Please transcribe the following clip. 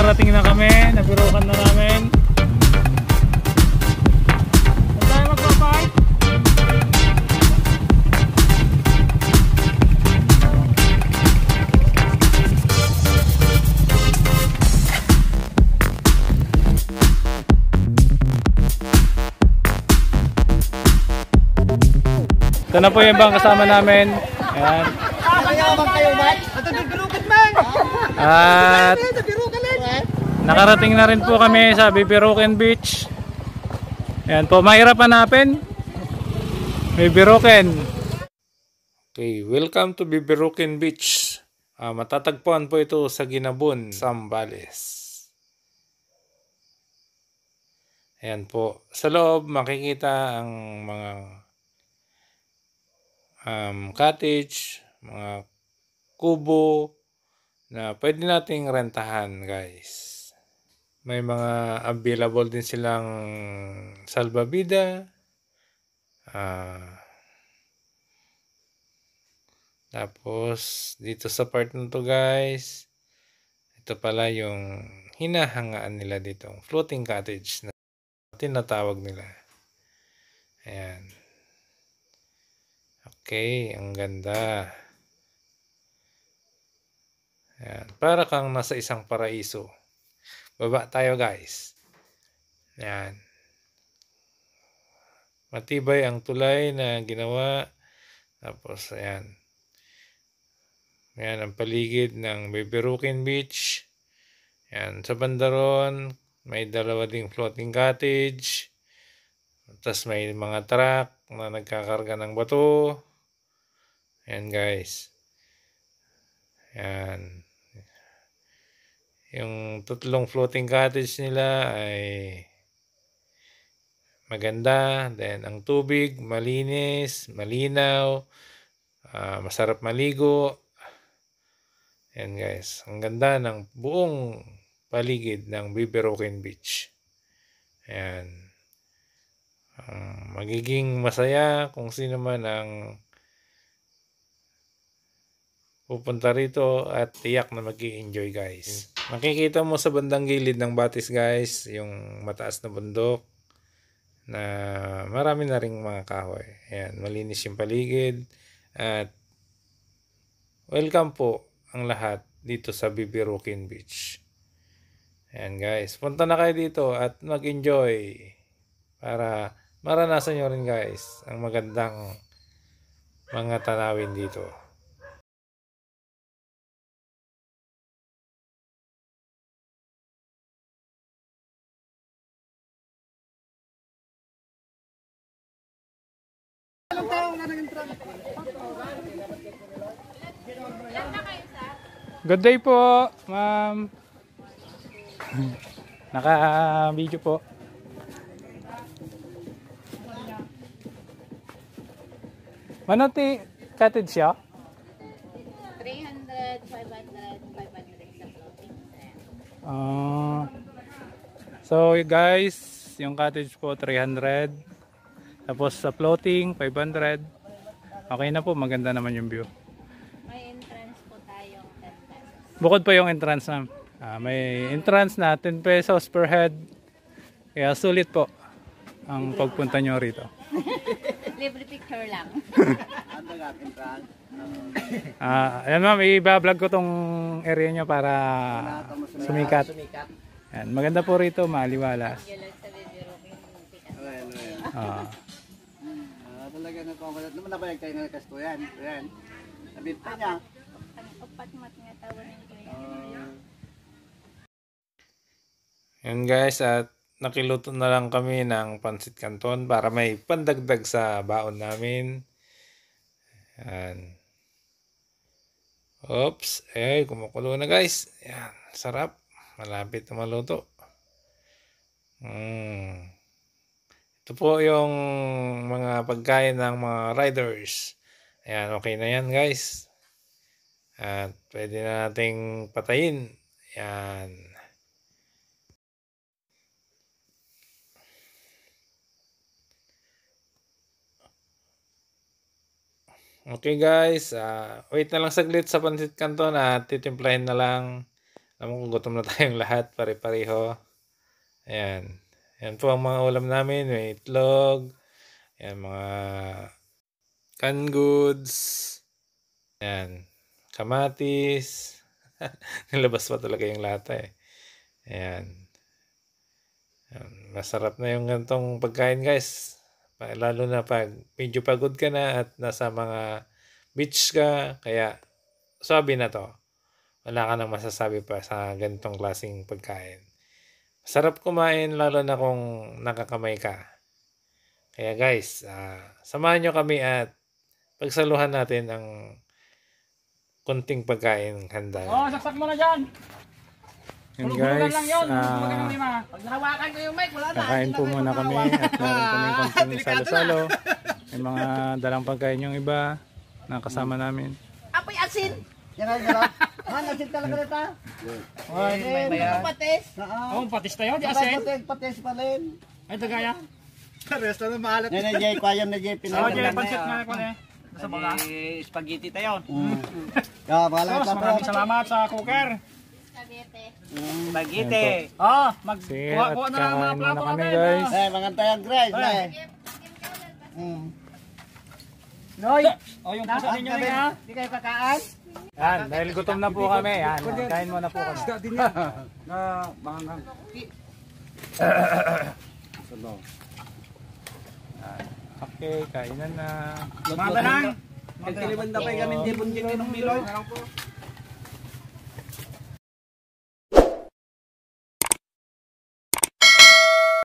nakarating na kami, nabirukan na namin. Saan tayo magpapark? Ito na po yung ibang kasama namin. Ayan. At nakarating na rin po kami sa Bibiruken Beach. Ayan po, mahirap hanapin. Bibiruken. Okay, welcome to Bibiruken Beach. Matatagpuan po ito sa Ginabon, Zambales. Ayan po, sa loob makikita ang mga cottage, mga kubo na pwede nating rentahan, guys. May mga available din silang salbabida. Tapos dito sa part na to, guys, ito pala yung hinahangaan nila dito, floating cottage na tinatawag nila. Ayan. Okay, ang ganda. Ayan, para kang nasa isang paraiso. Baba tayo, guys. Ayan. Matibay ang tulay na ginawa. Tapos, ayan. Ayan ang paligid ng Bibiruken Beach. Ayan, sa bandaron, may dalawa ding floating cottage. Tapos may mga truck na nagkakarga ng bato. Ayan, guys. Ayan. Yung tatlong floating cottage nila ay maganda. Then ang tubig malinis, malinaw, masarap maligo. Ayan, guys. Ang ganda ng buong paligid ng Bibiruken Beach. Ayan. Magiging masaya kung sino man ang pupunta rito at tiyak na mag-i-enjoy, guys. Makikita mo sa bandang gilid ng Batis, guys, yung mataas na bundok na marami na ring mga kahoy. Ayan, malinis yung paligid at welcome po ang lahat dito sa Bibiruken Beach. Ayan, guys, punta na kayo dito at mag-enjoy para maranasan nyo rin, guys, ang magandang mga tanawin dito. Good day po, ma'am. Naka-video po. Manati cottage siya? 300, 500, 500 sa floating. So guys, yung cottage po 300. Tapos sa floating 500. Okay na po, maganda naman yung view. May entrance po tayong 10 pesos. Bukod pa yung entrance na. May entrance na 10 pesos per head. Kaya sulit po ang pagpunta nyo rito. Libre picture lang. Ayan ma'am, i-vlog ko tong area nyo para sumikat. Ayan, maganda po rito, maliwalas. Talaga na pamalat. Naman nabayag tayo ng kasto yan. Ayan. Nabit pa niya. Upat mat nga tawanin ko yan. Ayan guys, at nakiluto na lang kami ng pansit canton para may pandagdag sa baon namin. Ayan. Oops. Ay, kumukulo na guys. Ayan. Sarap. Malapit na maluto. Ito po yung mga pagkain ng mga riders. Ayan, okay na yan guys. At pwede na nating patayin. Ayan. Okay guys, wait na lang saglit sa pansit canton at titimplahin na lang. Alam mo kung gutom na tayong lahat, pare-pareho. Ayan. Yan po ang mga ulam namin. May itlog. Ayan, mga canned goods. Ayan. Kamatis. Nilabas pa talaga yung lata eh. Ayan. Ayan. Masarap na yung gantong pagkain guys. Lalo na pag medyo pagod ka na at nasa mga beach ka. Kaya sabi na to. Wala ka nang masasabi pa sa ganitong klaseng pagkain. Masarap kumain lalo na kung nakakamay ka. Kaya guys, samahan nyo kami at pagsaluhan natin ang konting pagkain handa. Saksak mo na dyan. Yun guys, Pag nahawakan ko yung mic, wala na. kakain po muna kami at meron kami konting salo-salo. May mga dalang pagkain yung iba na kasama namin. Apoy asin. Yan ay gano'n. Asin talaga nito. Patis. Oo. Patis tayo, di asin. Patis pa rin. Ay, tagaya. Resto na maalat. Yan ay Jay, kwayam na Jay. Pansit nga ko na. Sa baka. Spaghetti tayo. Kaya pala ito. Maraming salamat sa cooker. Spaghetti. Spaghetti. Sige, Kuha at na lang mga kakain plato muna kami namin. guys. Eh, mangantay ang Grace. Noy. Yung puso ninyo na ha. Hindi kayo kakain? Yan, dahil gutom na po kami. Yan, kain muna po kami. Na, mangang. Okay, kainan na. Mga banang. Nagkaliban na pa yung gamin, di bunjing ng Milo.